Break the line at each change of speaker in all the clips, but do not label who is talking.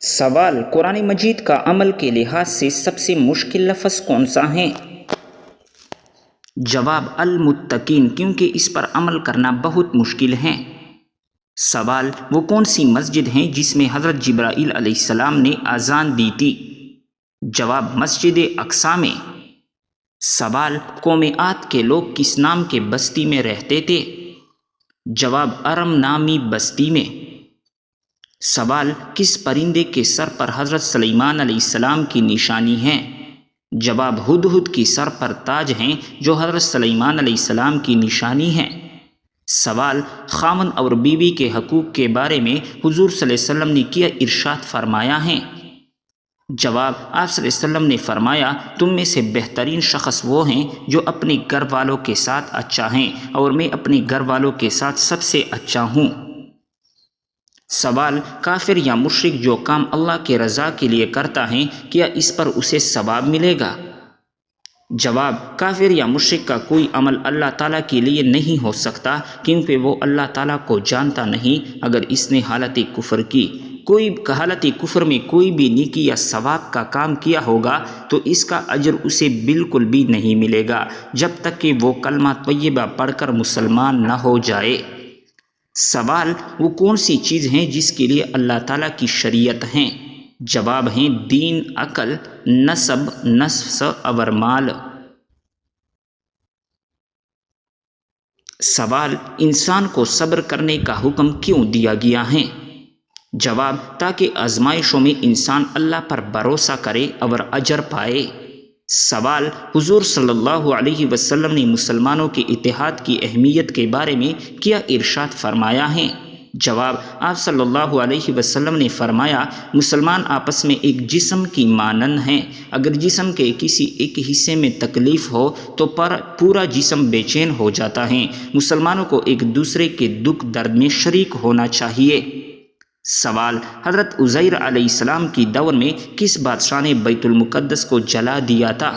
سوال: قرآن مجید کا عمل کے لحاظ سے سب سے مشکل لفظ کون سا ہے؟ جواب: المتقین، کیونکہ اس پر عمل کرنا بہت مشکل ہے۔ سوال: وہ کون سی مسجد ہیں جس میں حضرت جبرائیل علیہ السلام نے اذان دی تھی؟ جواب: مسجد اقصی میں۔ سوال: قوم عاد کے لوگ کس نام کے بستی میں رہتے تھے؟ جواب: ارم نامی بستی میں۔ سوال: کس پرندے کے سر پر حضرت سلیمان علیہ السلام کی نشانی ہے؟ جواب: ہدہد کی سر پر تاج ہیں جو حضرت سلیمان علیہ السلام کی نشانی ہے۔ سوال: خاوند اور بیوی کے حقوق کے بارے میں حضور صلی اللہ علیہ وسلم نے کیا ارشاد فرمایا ہے؟ جواب: آپ صلی اللہ علیہ وسلم نے فرمایا، تم میں سے بہترین شخص وہ ہیں جو اپنے گھر والوں کے ساتھ اچھا ہیں، اور میں اپنے گھر والوں کے ساتھ سب سے اچھا ہوں۔ سوال: کافر یا مشرک جو کام اللہ کے رضا کے لیے کرتا ہے، کیا اس پر اسے ثواب ملے گا؟ جواب: کافر یا مشرک کا کوئی عمل اللہ تعالیٰ کے لیے نہیں ہو سکتا، کیونکہ وہ اللہ تعالیٰ کو جانتا نہیں۔ اگر اس نے حالت کفر میں کوئی بھی نیکی یا ثواب کا کام کیا ہوگا تو اس کا اجر اسے بالکل بھی نہیں ملے گا جب تک کہ وہ کلمہ طیبہ پڑھ کر مسلمان نہ ہو جائے۔ سوال: وہ کون سی چیز ہیں جس کے لیے اللہ تعالیٰ کی شریعت ہیں؟ جواب ہیں دین، عقل، نسب، نفس اور مال۔ سوال: انسان کو صبر کرنے کا حکم کیوں دیا گیا ہے؟ جواب: تاکہ آزمائشوں میں انسان اللہ پر بھروسہ کرے اور اجر پائے۔ سوال: حضور صلی اللہ علیہ وسلم نے مسلمانوں کے اتحاد کی اہمیت کے بارے میں کیا ارشاد فرمایا ہے؟ جواب: آپ صلی اللہ علیہ وسلم نے فرمایا، مسلمان آپس میں ایک جسم کی مانند ہیں، اگر جسم کے کسی ایک حصے میں تکلیف ہو تو پورا جسم بے چین ہو جاتا ہے۔ مسلمانوں کو ایک دوسرے کے دکھ درد میں شریک ہونا چاہیے۔ سوال: حضرت عزیر علیہ السلام کی دور میں کس بادشاہ نے بیت المقدس کو جلا دیا تھا؟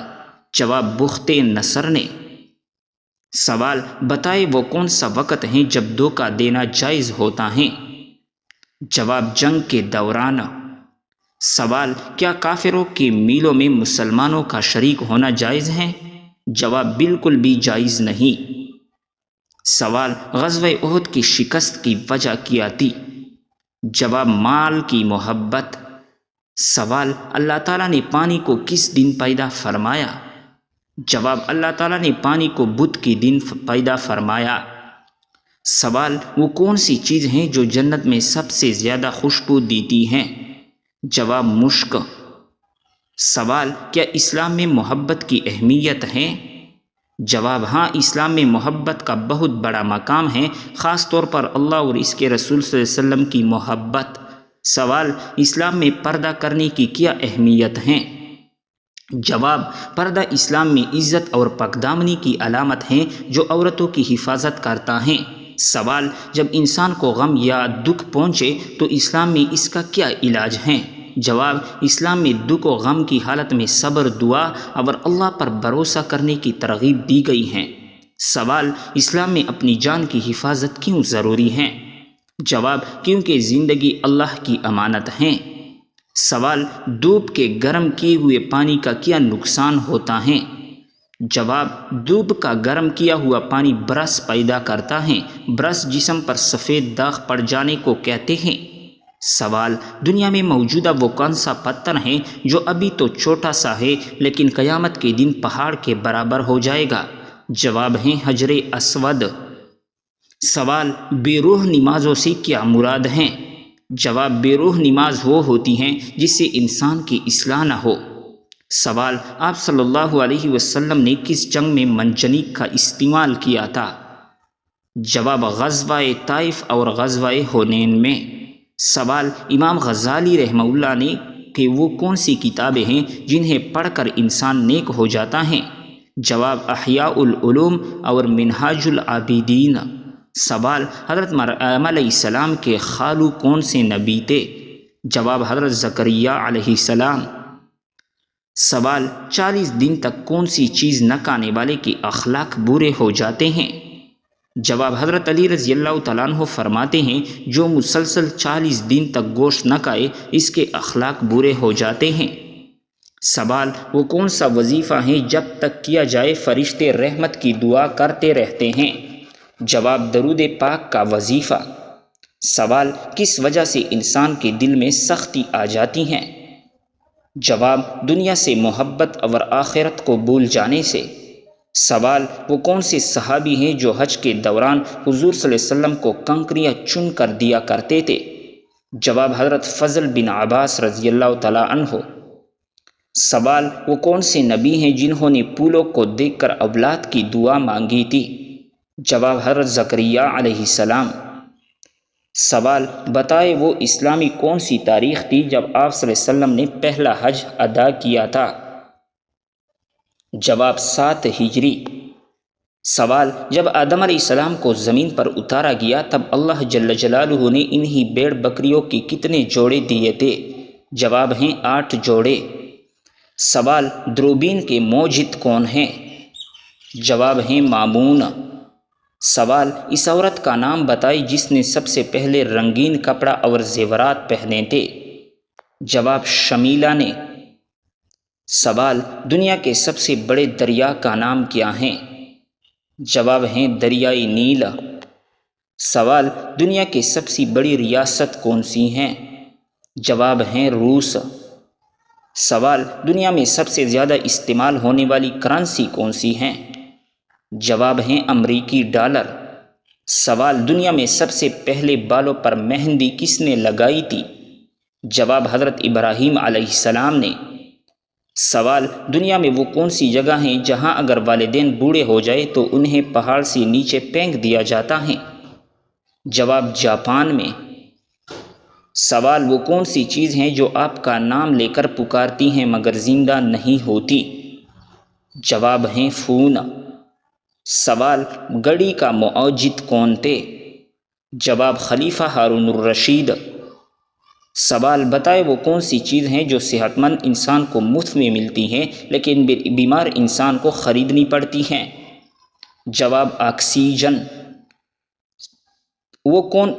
جواب: بخت نصر نے۔ سوال: بتائے وہ کون سا وقت ہے جب دھوکہ دینا جائز ہوتا ہے؟ جواب: جنگ کے دوران۔ سوال: کیا کافروں کے میلوں میں مسلمانوں کا شریک ہونا جائز ہے؟ جواب: بالکل بھی جائز نہیں۔ سوال: غزوہ احد کی شکست کی وجہ کیا تھی؟ جواب: مال کی محبت۔ سوال: اللہ تعالیٰ نے پانی کو کس دن پیدا فرمایا؟ جواب: اللہ تعالیٰ نے پانی کو بدھ کے دن پیدا فرمایا۔ سوال: وہ کون سی چیز ہیں جو جنت میں سب سے زیادہ خوشبو دیتی ہیں؟ جواب: مشک۔ سوال: کیا اسلام میں محبت کی اہمیت ہے؟ جواب: ہاں، اسلام میں محبت کا بہت بڑا مقام ہے، خاص طور پر اللہ اور اس کے رسول صلی اللہ علیہ وسلم کی محبت۔ سوال: اسلام میں پردہ کرنے کی کیا اہمیت ہے؟ جواب: پردہ اسلام میں عزت اور پاکدامنی کی علامت ہے جو عورتوں کی حفاظت کرتا ہے۔ سوال: جب انسان کو غم یا دکھ پہنچے تو اسلام میں اس کا کیا علاج ہے؟ جواب: اسلام میں دکھ و غم کی حالت میں صبر، دعا اور اللہ پر بھروسہ کرنے کی ترغیب دی گئی ہے۔ سوال: اسلام میں اپنی جان کی حفاظت کیوں ضروری ہے؟ جواب: کیونکہ زندگی اللہ کی امانت ہے۔ سوال: دھوپ کے گرم کیے ہوئے پانی کا کیا نقصان ہوتا ہے؟ جواب: دھوپ کا گرم کیا ہوا پانی برس پیدا کرتا ہے۔ برس جسم پر سفید داغ پڑ جانے کو کہتے ہیں۔ سوال: دنیا میں موجودہ وہ کون سا پتھر ہے جو ابھی تو چھوٹا سا ہے لیکن قیامت کے دن پہاڑ کے برابر ہو جائے گا؟ جواب ہیں حجر اسود۔ سوال: بے روح نمازوں سے کیا مراد ہے؟ جواب: بے روح نماز وہ ہوتی ہیں جس سے انسان کی اصلاح نہ ہو۔ سوال: آپ صلی اللہ علیہ وسلم نے کس جنگ میں منجنیق کا استعمال کیا تھا؟ جواب: غزوہ طائف اور غزوہ حنین میں۔ سوال: امام غزالی رحمہ اللہ نے کہ وہ کون سی کتابیں ہیں جنہیں پڑھ کر انسان نیک ہو جاتا ہے؟ جواب: احیاء العلوم اور منہاج العابدین۔ سوال: حضرت مریم علیہ السلام کے خالو کون سے نبی تھے؟ جواب: حضرت زکریا علیہ السلام۔ سوال: 40 دن تک کون سی چیز نہ کھانے والے کے اخلاق برے ہو جاتے ہیں؟ جواب حضرت علی رضی اللہ تعالیٰ عنہ فرماتے ہیں جو مسلسل 40 دن تک گوشت نہ کھائے اس کے اخلاق برے ہو جاتے ہیں۔ سوال وہ کون سا وظیفہ ہے جب تک کیا جائے فرشتے رحمت کی دعا کرتے رہتے ہیں؟ جواب درود پاک کا وظیفہ۔ سوال کس وجہ سے انسان کے دل میں سختی آ جاتی ہیں؟ جواب دنیا سے محبت اور آخرت کو بھول جانے سے۔ سوال وہ کون سے صحابی ہیں جو حج کے دوران حضور صلی اللہ علیہ وسلم کو کنکریاں چن کر دیا کرتے تھے؟ جواب حضرت فضل بن عباس رضی اللہ تعالیٰ عنہ۔ سوال وہ کون سے نبی ہیں جنہوں نے پھولوں کو دیکھ کر اولاد کی دعا مانگی تھی؟ جواب حضرت زکریا علیہ السلام۔ سوال بتائے وہ اسلامی کون سی تاریخ تھی جب آپ صلی اللہ علیہ وسلم نے پہلا حج ادا کیا تھا؟ جواب 7 ہجری۔ سوال جب آدم علیہ السلام کو زمین پر اتارا گیا تب اللہ جل جلالہ نے انہی بھیڑ بکریوں کی کتنے جوڑے دیے تھے؟ جواب ہیں 8 جوڑے۔ سوال دوربین کے موجد کون ہیں؟ جواب ہیں مامون۔ سوال اس عورت کا نام بتائی جس نے سب سے پہلے رنگین کپڑا اور زیورات پہنے تھے؟ جواب شمیلہ نے۔ سوال دنیا کے سب سے بڑے دریا کا نام کیا ہے؟ جواب ہیں دریائے نیل۔ سوال دنیا کی سب سے بڑی ریاست کون سی ہیں؟ جواب ہیں روس۔ سوال دنیا میں سب سے زیادہ استعمال ہونے والی کرنسی کون سی ہیں؟ جواب ہیں امریکی ڈالر۔ سوال دنیا میں سب سے پہلے بالوں پر مہندی کس نے لگائی تھی؟ جواب حضرت ابراہیم علیہ السلام نے۔ سوال دنیا میں وہ کون سی جگہ ہیں جہاں اگر والدین بوڑھے ہو جائے تو انہیں پہاڑ سے نیچے پھینک دیا جاتا ہے؟ جواب جاپان میں۔ سوال وہ کون سی چیز ہیں جو آپ کا نام لے کر پکارتی ہیں مگر زندہ نہیں ہوتی؟ جواب ہیں فون۔ سوال گھڑی کا موجد کون تھے؟ جواب خلیفہ ہارون الرشید۔ سوال بتائے وہ کون سی چیز ہیں جو صحت مند انسان کو مفت میں ملتی ہیں لیکن بیمار انسان کو خریدنی پڑتی ہیں؟ جواب آکسیجن۔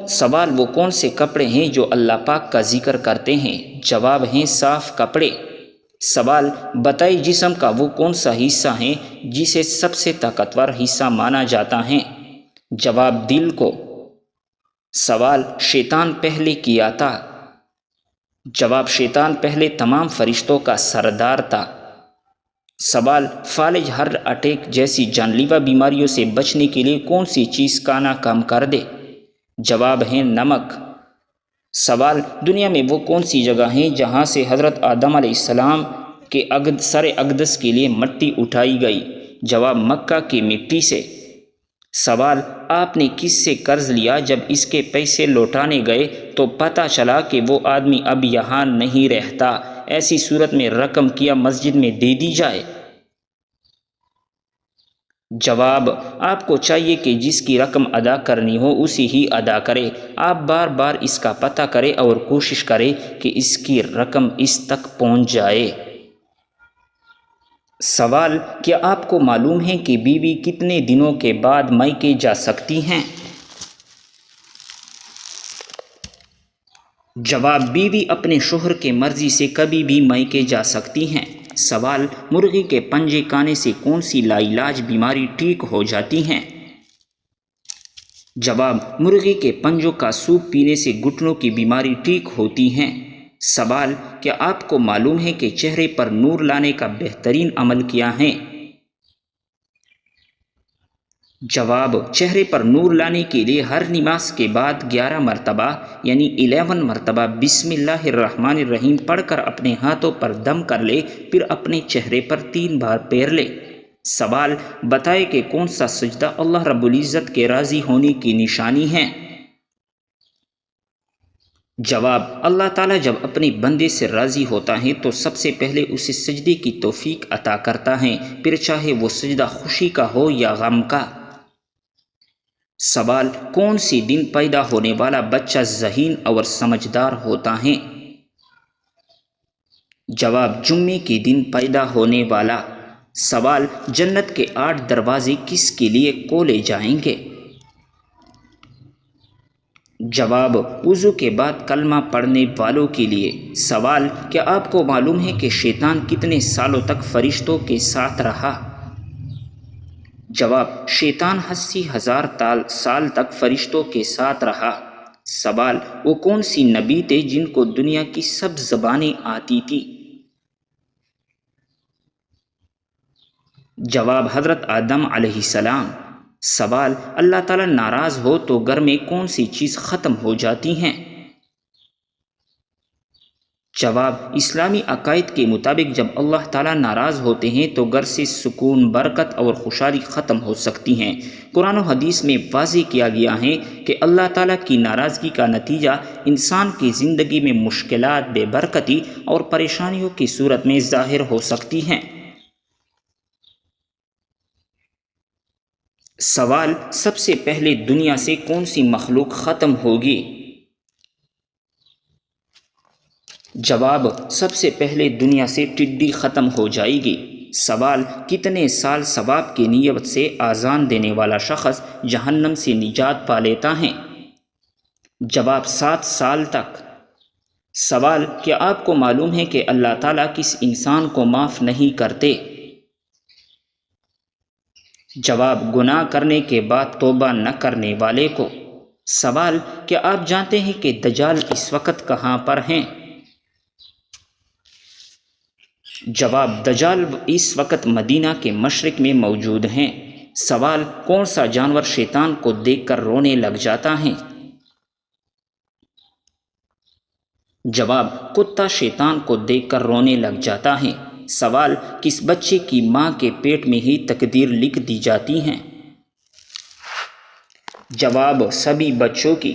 سوال وہ کون سے کپڑے ہیں جو اللہ پاک کا ذکر کرتے ہیں؟ جواب ہیں صاف کپڑے۔ سوال بتائی جسم کا وہ کون سا حصہ ہے جسے سب سے طاقتور حصہ مانا جاتا ہے؟ جواب دل کو۔ سوال شیطان پہلے کیا تھا؟ جواب شیطان پہلے تمام فرشتوں کا سردار تھا۔ سوال فالج ہارٹ اٹیک جیسی جان لیوا بیماریوں سے بچنے کے لیے کون سی چیز کھانا کم کر دے؟ جواب ہیں نمک۔ سوال دنیا میں وہ کون سی جگہ ہیں جہاں سے حضرت آدم علیہ السلام کے سر اقدس کے لیے مٹی اٹھائی گئی؟ جواب مکہ کی مٹی سے۔ سوال آپ نے کس سے قرض لیا؟ جب اس کے پیسے لوٹانے گئے تو پتہ چلا کہ وہ آدمی اب یہاں نہیں رہتا، ایسی صورت میں رقم کیا مسجد میں دے دی جائے؟ جواب آپ کو چاہیے کہ جس کی رقم ادا کرنی ہو اسی ہی ادا کرے۔ آپ بار بار اس کا پتہ کرے اور کوشش کرے کہ اس کی رقم اس تک پہنچ جائے۔ سوال کیا آپ کو معلوم ہے کہ بیوی کتنے دنوں کے بعد میکے جا سکتی ہیں؟ جواب بیوی اپنے شوہر کے مرضی سے کبھی بھی میکے جا سکتی ہیں۔ سوال مرغی کے پنجے کھانے سے کون سی لاعلاج بیماری ٹھیک ہو جاتی ہیں؟ جواب مرغی کے پنجوں کا سوپ پینے سے گھٹنوں کی بیماری ٹھیک ہوتی ہیں۔ سوال کیا آپ کو معلوم ہے کہ چہرے پر نور لانے کا بہترین عمل کیا ہے؟ جواب چہرے پر نور لانے کے لیے ہر نماز کے بعد 11 مرتبہ یعنی 11 مرتبہ بسم اللہ الرحمن الرحیم پڑھ کر اپنے ہاتھوں پر دم کر لے، پھر اپنے چہرے پر 3 بار پھیر لے۔ سوال بتائے کہ کون سا سجدہ اللہ رب العزت کے راضی ہونے کی نشانی ہے؟ جواب اللہ تعالیٰ جب اپنے بندے سے راضی ہوتا ہے تو سب سے پہلے اسے سجدے کی توفیق عطا کرتا ہے، پھر چاہے وہ سجدہ خوشی کا ہو یا غم کا۔ سوال کون سی دن پیدا ہونے والا بچہ ذہین اور سمجھدار ہوتا ہے؟ جواب جمعے کے دن پیدا ہونے والا۔ سوال جنت کے 8 دروازے کس کے لیے کھولے جائیں گے؟ جواب: وضو کے بعد کلمہ پڑھنے والوں کے لیے۔ سوال: کیا آپ کو معلوم ہے کہ شیطان کتنے سالوں تک فرشتوں کے ساتھ رہا؟ جواب: شیطان 80,000 سال تک فرشتوں کے ساتھ رہا۔ سوال: وہ کون سی نبی تھے جن کو دنیا کی سب زبانیں آتی تھی؟ جواب: حضرت آدم علیہ السلام۔ سوال: اللہ تعالیٰ ناراض ہو تو گھر میں کون سی چیز ختم ہو جاتی ہیں؟ جواب: اسلامی عقائد کے مطابق جب اللہ تعالیٰ ناراض ہوتے ہیں تو گھر سے سکون، برکت اور خوشحالی ختم ہو سکتی ہیں۔ قرآن و حدیث میں واضح کیا گیا ہے کہ اللہ تعالیٰ کی ناراضگی کا نتیجہ انسان کی زندگی میں مشکلات، بے برکتی اور پریشانیوں کی صورت میں ظاہر ہو سکتی ہیں۔ سوال: سب سے پہلے دنیا سے کون سی مخلوق ختم ہوگی؟ جواب: سب سے پہلے دنیا سے ٹڈی ختم ہو جائے گی۔ سوال: کتنے سال ثواب کی نیت سے اذان دینے والا شخص جہنم سے نجات پا لیتا ہے؟ جواب: 7 سال تک۔ سوال: کیا آپ کو معلوم ہے کہ اللہ تعالیٰ کس انسان کو معاف نہیں کرتے؟ جواب: گناہ کرنے کے بعد توبہ نہ کرنے والے کو۔ سوال: کیا آپ جانتے ہیں کہ دجال اس وقت کہاں پر ہیں؟ جواب: دجال اس وقت مدینہ کے مشرق میں موجود ہیں۔ سوال: کون سا جانور شیطان کو دیکھ کر رونے لگ جاتا ہے؟ جواب: کتا شیطان کو دیکھ کر رونے لگ جاتا ہے۔ سوال: کس بچے کی ماں کے پیٹ میں ہی تقدیر لکھ دی جاتی ہیں؟ جواب: سبھی بچوں کی۔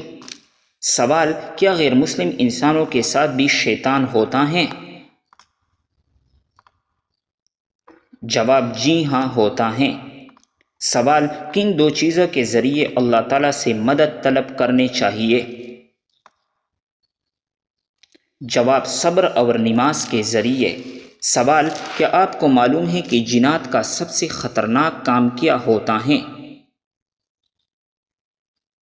سوال: کیا غیر مسلم انسانوں کے ساتھ بھی شیطان ہوتا ہے؟ جواب: جی ہاں ہوتا ہے۔ سوال: کن 2 چیزوں کے ذریعے اللہ تعالیٰ سے مدد طلب کرنے چاہیے؟ جواب: صبر اور نماز کے ذریعے۔ سوال: کیا آپ کو معلوم ہے کہ جنات کا سب سے خطرناک کام کیا ہوتا ہے؟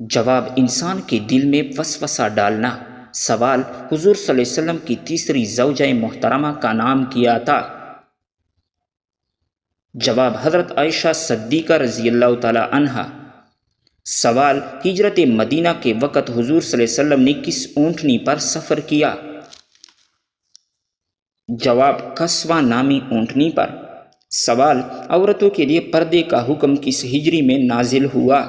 جواب: انسان کے دل میں وسوسہ ڈالنا۔ سوال: حضور صلی اللہ علیہ وسلم کی تیسری زوجہ محترمہ کا نام کیا تھا؟ جواب: حضرت عائشہ صدیقہ رضی اللہ تعالی عنہا۔ سوال: ہجرت مدینہ کے وقت حضور صلی اللہ علیہ وسلم نے کس اونٹنی پر سفر کیا؟ جواب: قصوہ نامی اونٹنی پر۔ سوال: عورتوں کے لیے پردے کا حکم کس ہجری میں نازل ہوا؟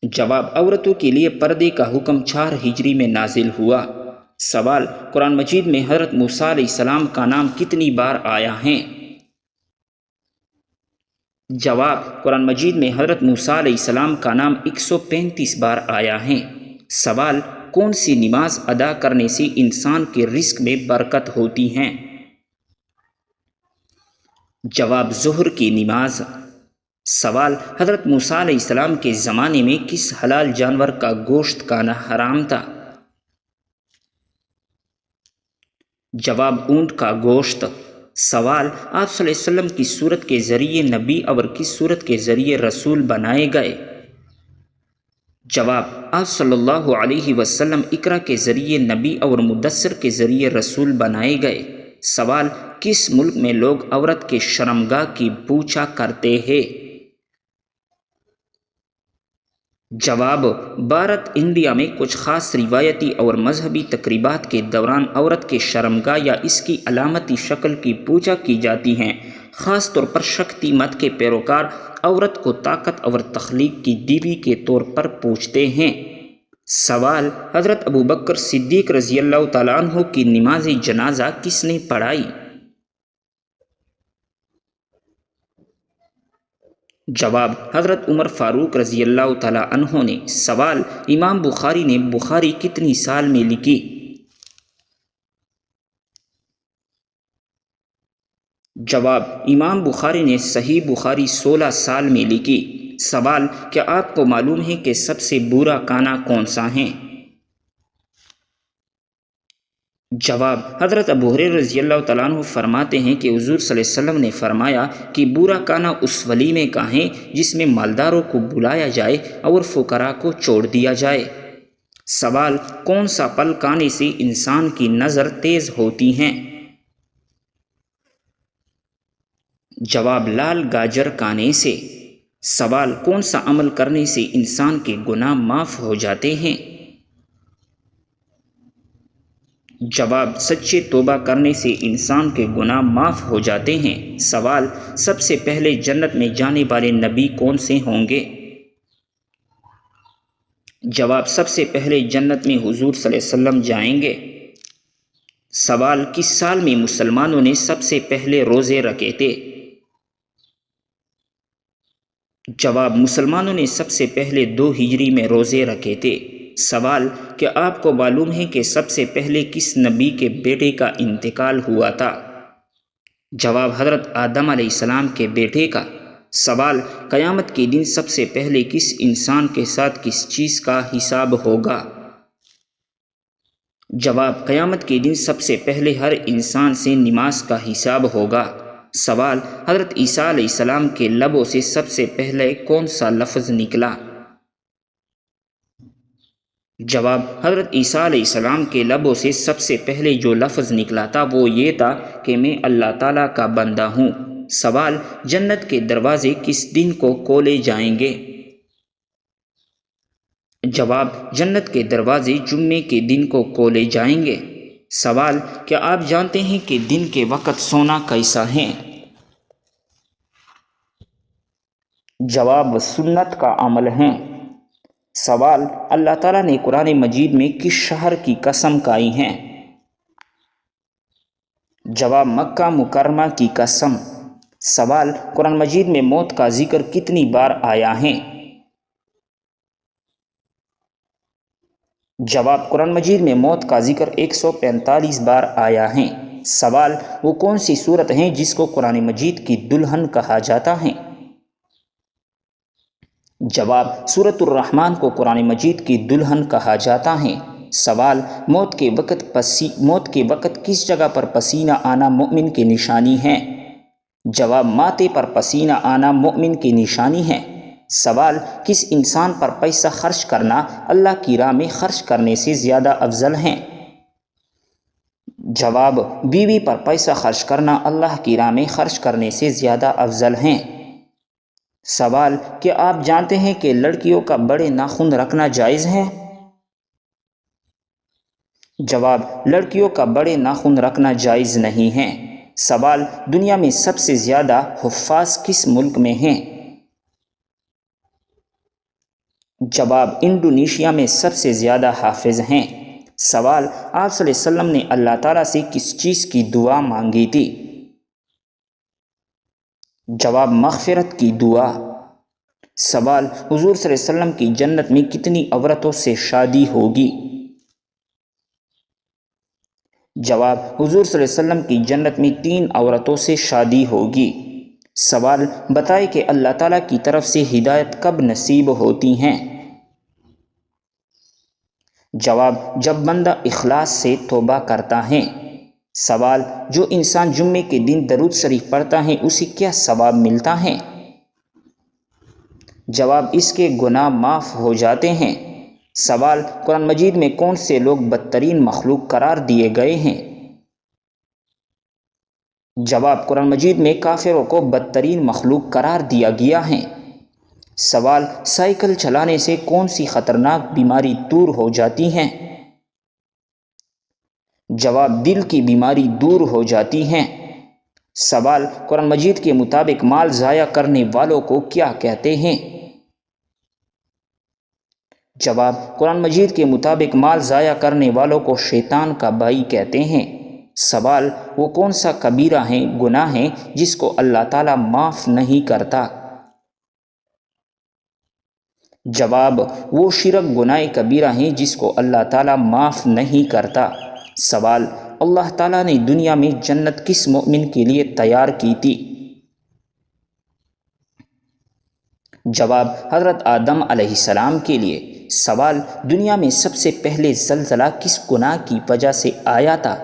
جواب: عورتوں کے لیے پردے کا حکم 4 ہجری میں نازل ہوا۔ سوال: قرآن مجید میں حضرت موسیٰ علیہ السلام کا نام کتنی بار آیا ہے؟ جواب: قرآن مجید میں حضرت موسیٰ علیہ السلام کا نام 135 بار آیا ہے۔ سوال: کون سی نماز ادا کرنے سے انسان کے رزق میں برکت ہوتی ہے؟ جواب: ظہر کی نماز۔ سوال: حضرت موسیٰ علیہ السلام کے زمانے میں کس حلال جانور کا گوشت کھانا حرام تھا؟ جواب: اونٹ کا گوشت۔ سوال: آپ صلی اللہ علیہ وسلم کس صورت کے ذریعے نبی اور کس صورت کے ذریعے رسول بنائے گئے؟ جواب: آپ صلی اللہ علیہ وسلم اقرا کے ذریعے نبی اور مدثر کے ذریعے رسول بنائے گئے۔ سوال: کس ملک میں لوگ عورت کے شرمگاہ کی پوچھا کرتے ہیں؟ جواب: بھارت انڈیا میں کچھ خاص روایتی اور مذہبی تقریبات کے دوران عورت کے شرمگاہ یا اس کی علامتی شکل کی پوجا کی جاتی ہے۔ خاص طور پر شکتی مت کے پیروکار عورت کو طاقت اور تخلیق کی دیوی کے طور پر پوجتے ہیں۔ سوال: حضرت ابوبکر صدیق رضی اللہ تعالیٰ عنہ کی نماز جنازہ کس نے پڑھائی؟ جواب: حضرت عمر فاروق رضی اللہ تعالیٰ عنہ نے۔ سوال: امام بخاری نے بخاری کتنی سال میں لکھی؟ جواب: امام بخاری نے صحیح بخاری 16 سال میں لکھی۔ سوال: کیا آپ کو معلوم ہے کہ سب سے برا کھانا کون سا ہے؟ جواب: حضرت ابو ہریرہ رضی اللہ تعالیٰ عنہ فرماتے ہیں کہ حضور صلی اللہ علیہ وسلم نے فرمایا کہ برا کھانا اس ولیمے کا ہے جس میں مالداروں کو بلایا جائے اور فقراء کو چھوڑ دیا جائے۔ سوال: کون سا پھل کھانے سے انسان کی نظر تیز ہوتی ہیں؟ جواب: لال گاجر کھانے سے۔ سوال: کون سا عمل کرنے سے انسان کے گناہ معاف ہو جاتے ہیں؟ جواب: سچے توبہ کرنے سے انسان کے گناہ معاف ہو جاتے ہیں۔ سوال: سب سے پہلے جنت میں جانے والے نبی کون سے ہوں گے؟ جواب: سب سے پہلے جنت میں حضور صلی اللہ علیہ وسلم جائیں گے۔ سوال: کس سال میں مسلمانوں نے سب سے پہلے روزے رکھے تھے؟ جواب: مسلمانوں نے سب سے پہلے 2 ہجری میں روزے رکھے تھے۔ سوال: کیا آپ کو معلوم ہے کہ سب سے پہلے کس نبی کے بیٹے کا انتقال ہوا تھا؟ جواب: حضرت آدم علیہ السلام کے بیٹے کا۔ سوال: قیامت کے دن سب سے پہلے کس انسان کے ساتھ کس چیز کا حساب ہوگا؟ جواب: قیامت کے دن سب سے پہلے ہر انسان سے نماز کا حساب ہوگا۔ سوال: حضرت عیسیٰ علیہ السلام کے لبوں سے سب سے پہلے کون سا لفظ نکلا؟ جواب: حضرت عیسیٰ علیہ السلام کے لبوں سے سب سے پہلے جو لفظ نکلا تھا وہ یہ تھا کہ میں اللہ تعالیٰ کا بندہ ہوں۔ سوال: جنت کے دروازے کس دن کو کھولے جائیں گے؟ جواب: جنت کے دروازے جمعے کے دن کو کھولے جائیں گے۔ سوال: کیا آپ جانتے ہیں کہ دن کے وقت سونا کیسا ہے؟ جواب: سنت کا عمل ہے۔ سوال: اللہ تعالیٰ نے قرآن مجید میں کس شہر کی قسم کھائی ہے؟ جواب: مکہ مکرمہ کی قسم۔ سوال: قرآن مجید میں موت کا ذکر کتنی بار آیا ہے؟ جواب: قرآن مجید میں موت کا ذکر 145 بار آیا ہے۔ سوال: وہ کون سی صورت ہے جس کو قرآن مجید کی دلہن کہا جاتا ہے؟ جواب: سورۃ الرحمن کو قرآن مجید کی دلہن کہا جاتا ہے۔ سوال: موت کے وقت کس جگہ پر پسینہ آنا مومن کی نشانی ہے؟ جواب: ماتھے پر پسینہ آنا مومن کی نشانی ہے۔ سوال: کس انسان پر پیسہ خرچ کرنا اللہ کی راہ میں خرچ کرنے سے زیادہ افضل ہے؟ جواب: بیوی پر پیسہ خرچ کرنا اللہ کی راہ میں خرچ کرنے سے زیادہ افضل ہے۔ سوال: کیا آپ جانتے ہیں کہ لڑکیوں کا بڑے ناخن رکھنا جائز ہے؟ جواب: لڑکیوں کا بڑے ناخن رکھنا جائز نہیں ہے۔ سوال: دنیا میں سب سے زیادہ حفاظ کس ملک میں ہیں؟ جواب: انڈونیشیا میں سب سے زیادہ حافظ ہیں۔ سوال: آپ صلی اللہ علیہ وسلم نے اللہ تعالیٰ سے کس چیز کی دعا مانگی تھی؟ جواب: مغفرت کی دعا۔ سوال: حضور صلی اللہ علیہ وسلم کی جنت میں کتنی عورتوں سے شادی ہوگی؟ جواب: حضور صلی اللہ علیہ وسلم کی جنت میں 3 عورتوں سے شادی ہوگی۔ سوال: بتائیں کہ اللہ تعالیٰ کی طرف سے ہدایت کب نصیب ہوتی ہیں؟ جواب: جب بندہ اخلاص سے توبہ کرتا ہے۔ سوال: جو انسان جمعے کے دن درود شریف پڑھتا ہے اسے کیا ثواب ملتا ہے؟ جواب: اس کے گناہ معاف ہو جاتے ہیں۔ سوال: قرآن مجید میں کون سے لوگ بدترین مخلوق قرار دیے گئے ہیں؟ جواب: قرآن مجید میں کافروں کو بدترین مخلوق قرار دیا گیا ہے۔ سوال: سائیکل چلانے سے کون سی خطرناک بیماری دور ہو جاتی ہے؟ جواب: دل کی بیماری دور ہو جاتی ہے۔ سوال: قرآن مجید کے مطابق مال ضائع کرنے والوں کو کیا کہتے ہیں؟ جواب: قرآن مجید کے مطابق مال ضائع کرنے والوں کو شیطان کا بھائی کہتے ہیں۔ سوال: وہ کون سا کبیرہ گناہ ہے جس کو اللہ تعالیٰ معاف نہیں کرتا؟ جواب: وہ شرک گناہ کبیرہ ہیں جس کو اللہ تعالیٰ معاف نہیں کرتا۔ سوال: اللہ تعالیٰ نے دنیا میں جنت کس مومن کے لیے تیار کی تھی؟ جواب: حضرت آدم علیہ السلام کے لیے۔ سوال، دنیا میں سب سے پہلے زلزلہ کس گناہ کی وجہ سے آیا تھا؟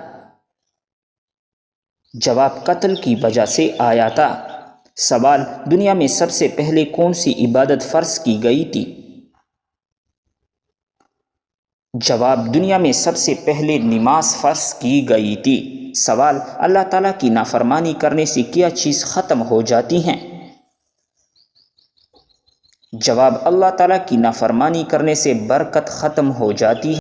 جواب، قتل کی وجہ سے آیا تھا۔ سوال، دنیا میں سب سے پہلے کون سی عبادت فرض کی گئی تھی؟ جواب، دنیا میں سب سے پہلے نماز فرض کی گئی تھی۔ سوال، اللہ تعالیٰ کی نافرمانی کرنے سے کیا چیز ختم ہو جاتی ہیں؟ جواب، اللہ تعالیٰ کی نافرمانی کرنے سے برکت ختم ہو جاتی ہے۔